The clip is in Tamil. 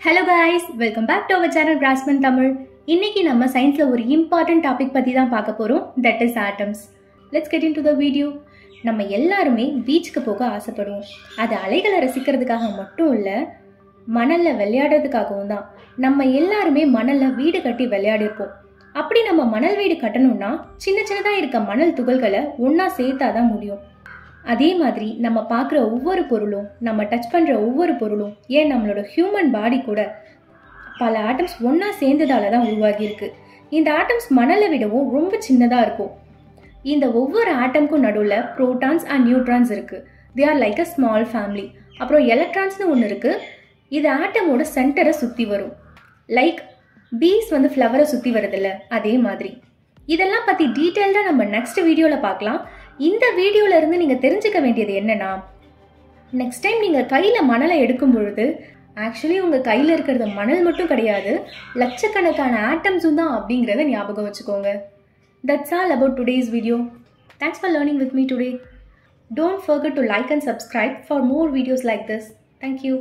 Hello guys, welcome back to our channel Grassman Tamil. இன்னைக்கு நம்ம சயின்ஸ்ல ஒரு இம்பார்ட்டன்ட் டாபிக் பத்தி தான் பார்க்க போறோம். That is atoms. Let's get into the video. நம்ம எல்லாருமே பீச்சுக்கு போக ஆசைப்படுவோம். அது அலைகளை ரசிக்கிறதுக்காக மட்டும் இல்ல, மணல்ல விளையாடுறதுக்காகவும் தான். நம்ம எல்லாருமே மணல்ல வீடு கட்டி விளையாடிருப்போம். அப்படி நம்ம மணல் வீடு கட்டணும்னா சின்ன சின்னதா இருக்க மணல் துகள்களை ஒன்னா சேர்த்தாதான் முடியும். அதே மாதிரி நம்ம பார்க்குற ஒவ்வொரு பொருளும், நம்ம டச் பண்ணுற ஒவ்வொரு பொருளும், ஏன் நம்மளோட ஹியூமன் பாடி கூட பல ஆட்டம்ஸ் ஒன்றா சேர்ந்ததால தான் உருவாகியிருக்கு. இந்த ஆட்டம்ஸ் மணலை விடவும் ரொம்ப சின்னதாக இருக்கும். இந்த ஒவ்வொரு ஆட்டம்க்கும் நடுவில் ப்ரோட்டான்ஸ் அண்ட் நியூட்ரான்ஸ் இருக்குது. They are like a small family. அப்புறம் எலக்ட்ரான்ஸ்னு ஒன்று இருக்குது. இது ஆட்டமோட சென்டரை சுற்றி வரும். லைக் பீஸ் ஃப்ளவரை சுற்றி வருதில்ல, அதே மாதிரி. இதெல்லாம் பற்றி டீட்டெயில்டாக நம்ம நெக்ஸ்ட் வீடியோவில் பார்க்கலாம். இந்த வீடியோல இருந்து நீங்க தெரிஞ்சுக்க வேண்டியது என்னன்னா, நெக்ஸ்ட் டைம் நீங்க கையில மணலை எடுக்கும் பொழுது ஆக்சுவலி உங்க கையில இருக்கிறது மணல் மட்டும் கிடையாது, லட்சக்கணக்கான ஆட்டம்ஸும் தான் அப்படிங்கறத ஞாபகம் வச்சுக்கோங்க. That's all about today's video. Thanks for learning with me today. Don't forget to like and subscribe for more videos like this. Thank you.